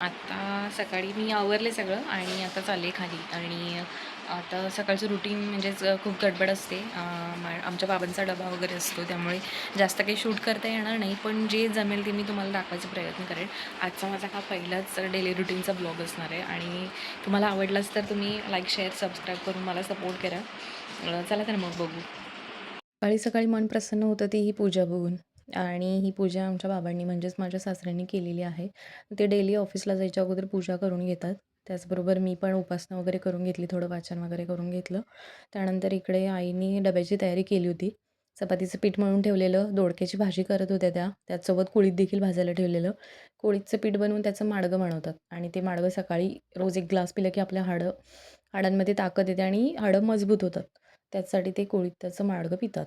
आता सकाळी मी आवरले सगळं आणि आता चालले खाली आणि आता सकाळचं रुटीन म्हणजेच खूप गडबड असते. आमच्या बाबांचा डबा वगैरे असतो त्यामुळे जास्त काही शूट करता येणार नाही, पण जे जमेल ते मी तुम्हाला दाखवायचा प्रयत्न करेन. आजचा माझा हा पहिलाच डेली रुटीनचा ब्लॉग असणार आहे आणि तुम्हाला आवडलाच तर तुम्ही लाईक, शेअर, सबस्क्राईब करून मला सपोर्ट करा. चला तर मग बघू. सकाळी सकाळी मन प्रसन्न होतं ती ही पूजा बघून आणि ही पूजा आमच्या बाबांनी म्हणजेच माझ्या सासऱ्यांनी केलेली आहे. ते डेली ऑफिसला जायच्या अगोदर पूजा करून घेतात. त्याचबरोबर मी पण उपासना वगैरे करून घेतली, थोडं वाचन वगैरे करून घेतलं. त्यानंतर इकडे आईनी डब्याची तयारी केली होती. चपातीचं पीठ मळून ठेवलेलं, दोडक्याची भाजी करत होत्या त्या. त्याचसोबत कुळीथ देखील भाजायला ठेवलेलं. कुळीथचं पीठ बनवून त्याचं माडगं बनवतात आणि ते माडगं सकाळी रोज 1 ग्लास पिलं की आपल्या हाडांमध्ये ताकद येते आणि हाडं मजबूत होतात. त्याच्यासाठी ते कुळीथाचं माडगं पितात.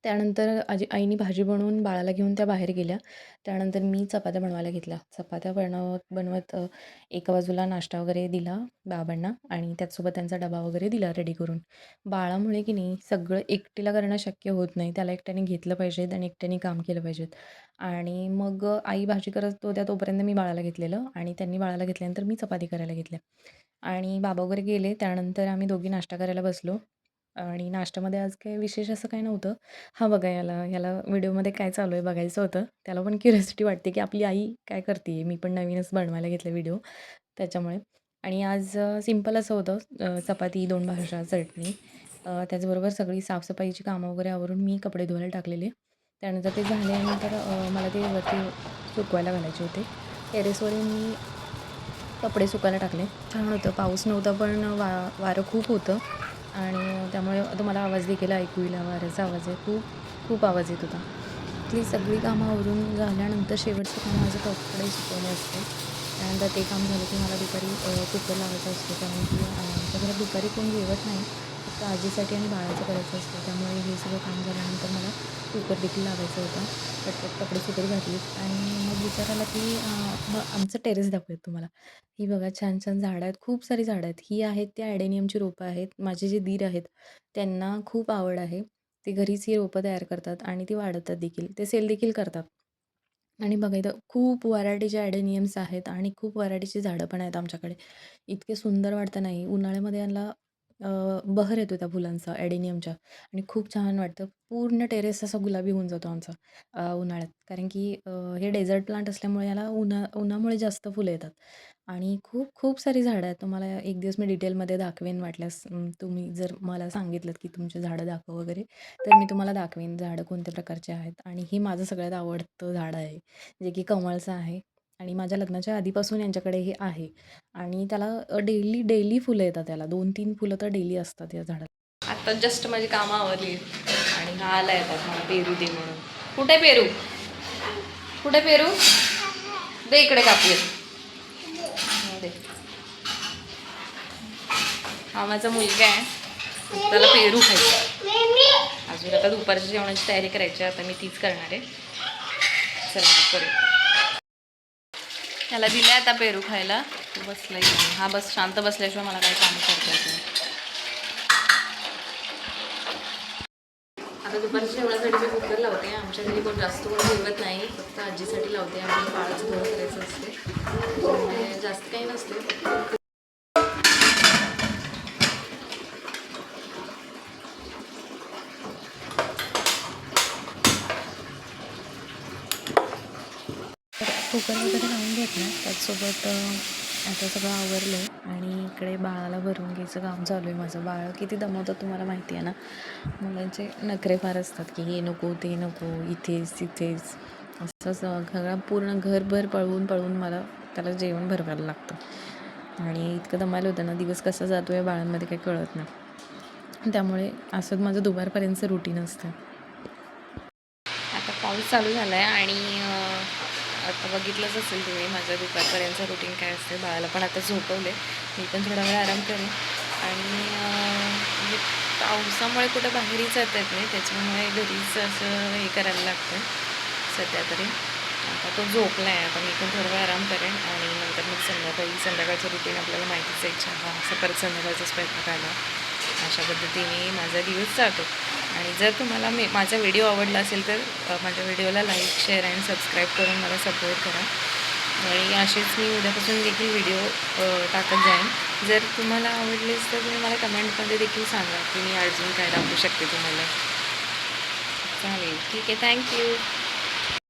त्यानंतर आईनी भाजी बनवून बाळाला घेऊन त्या बाहेर गेल्या. त्यानंतर मी चपात्या बनवायला घेतल्या. चपात्या बनवत बनवत एका बाजूला नाश्ता वगैरे दिला बाबांना आणि त्याचसोबत त्यांचा डबा वगैरे दिला रेडी करून. बाळामुळे की नाही सगळं एकटीला करणं शक्य होत नाही. त्याला एकट्याने घेतलं पाहिजेत आणि एकट्याने काम केलं पाहिजेत. आणि मग आई भाजी करत होत्या तोपर्यंत मी बाळाला घेतलेलं आणि त्यांनी बाळाला घेतल्यानंतर मी चपाती करायला घेतल्या. आणि बाबा वगैरे गेले. त्यानंतर आम्ही दोघी नाश्ता करायला बसलो. आणि नाश्त्यामध्ये आज काही विशेष असं काही नव्हतं. हां, बघा ह्याला व्हिडिओमध्ये काय चालू आहे बघायचं होतं. त्याला पण क्युरिओसिटी वाटते, की आपली आई काय करते मी पण नवीनच बनवायला घेतलं व्हिडिओ त्याच्यामुळे. आणि आज सिंपल असं होतं. चपाती, 2 भाज्या, चटणी. त्याचबरोबर सगळी साफसफाईची कामं वगैरे आवरून मी कपडे धुवायला टाकलेले. त्यानंतर ते झाल्यानंतर मला ते वरती सुकवायला घालायचे होते. टेरेसवरून मी कपडे सुकायला टाकले. छान होतं. पाऊस नव्हता पण वारं खूप होतं आणि त्यामुळे तुम्हाला आवाज देखील ऐकू येईल. वाऱ्याचा आवाज आहे. खूप खूप आवाज येत होता. इथली सगळी कामं आवरून झाल्यानंतर शेवटचं काम माझं कपडे सुकवणे असते. त्यानंतर ते काम झालं की मला दुपारी कुकर लावायचा असतो. कारण की आमच्या घरात दुपारी कोण जेवत नाही. फक्त आजीसाठी आणि बाळाचं करायचं असतं. त्यामुळे हे सगळं काम झाल्यानंतर मला कुकर देखील लावायचा होता. पटपट कपडे सुकत घातलीत आणि मग विचार आला की मग आमचं टेरेस दाखवूयात तुम्हाला. ही बघा छान छान झाडं आहेत. खूप सारी झाडं आहेत. ही आहेत त्या ॲडेनियमची रोपं आहेत. माझे जे दीर आहेत त्यांना खूप आवड आहे. ते घरीच ही रोपं तयार करतात आणि ती वाढवतात देखील. ते सेल देखील करतात. आणि बघा इथं खूप व्हरायटीचे ॲडेनियम्स आहेत आणि खूप व्हरायटीची झाडं पण आहेत आमच्याकडे. इतके सुंदर वाटतं नाही. उन्हाळ्यामध्ये यांना बहर येतो त्या फुलांचा ॲडेनियमच्या आणि खूप छान वाटतं. पूर्ण टेरेस असा गुलाबी होऊन जातो आमचा उन्हाळ्यात. कारण की हे डेझर्ट प्लांट असल्यामुळे याला उन्हामुळे जास्त फुलं येतात. आणि खूप खूप सारी झाडं आहेत. तुम्हाला एक दिवस मी डिटेलमध्ये दाखवेन वाटल्यास तुम्ही जर मला सांगितलंत की तुमची झाडं दाखव वगैरे, तर मी तुम्हाला दाखवेन झाडं कोणत्या प्रकारचे आहेत. आणि हे माझं सगळ्यात आवडतं झाड आहे, जे की कमळचं आहे आणि माझ्या लग्नाच्या आधीपासून यांच्याकडे हे आहे. आणि त्याला डेली डेली फुलं येतात त्याला 2-3 फुलं तर डेली असतात या झाडाला. आता जस्ट माझी कामं आवरली आणि हा आला येतात मला पेरू दे म्हणून. कुठे पेरू? कुठे पेरू? दे इकडे कापूयात. दे. हा माझा मुलगा आहे, त्याला पेरू खायचा. अजून आता दुपारच्या जेवणाची तयारी करायची, आता मी तीच करणार आहे. चला करू. त्याला दिलाय आता पेरू खायला. तो बसलाय. हा बस शांत बसल्याशिवाय मला काही काम करता येत नाही. आता दुपारच्या जेवणासाठी मी कुकर लावते. आमच्या घरी कोण जास्त कोण जेवत नाही, फक्त आजीसाठी लावते आणि बाळाचं थोडं करायचं असते. त्यामुळे जास्त काही नसते. कुकर वगैरे लावून घेतलं. त्याचसोबत आता सगळं आवरलं आहे आणि इकडे बाळाला भरून घ्यायचं काम चालू आहे माझं. बाळ किती दमवतं तुम्हाला माहिती आहे ना. मुलांचे नखरे फार असतात की हे नको ते नको, इथेच तिथेच असंच सगळं पूर्ण घरभर पळवून पळवून मला त्याला जेवण भरवायला लागतं. आणि इतकं दमायला होतं ना, दिवस कसा जातो आहे बाळांमध्ये काही कळत नाही. त्यामुळे असंच माझं दुपारपर्यंतचं रुटीन असतं. आता पाऊस चालू झाला आहे आणि आता बघितलंच असेल तुम्ही माझं दुपारपर्यंतचं रुटीन काय असते. बाळाला पण आता झोपवले, मी पण थोडा वेळ आराम करेन. आणि म्हणजे पावसामुळे कुठं बाहेरच जाता येत नाही, त्याच्यामुळे घरीच असं हे करायला लागतं सध्या तरी. आता तो झोपला आहे, आता मी पण थोडा वेळ आराम करेन आणि नंतर मग संध्याकाळचं रुटीन आपल्याला माहितीच आहे. चहा असं परत संध्याकाळचा स्वयंपाक आला, अशा पद्धतीने माझा दिवस जातो. आणि जर तुम्हाला माझा व्हिडिओ आवडला असेल तर माझ्या व्हिडिओला लाईक, शेअर आणि सबस्क्राईब करून मला सपोर्ट करा. आणि असेच मी उद्यापासून देखील व्हिडिओ टाकत जाईन. जर तुम्हाला आवडलेच तर तुम्ही मला कमेंटमध्ये देखील सांगा की मी अजून काय दाखवू शकते तुम्हाला. चालेल, ठीक आहे. थँक्यू.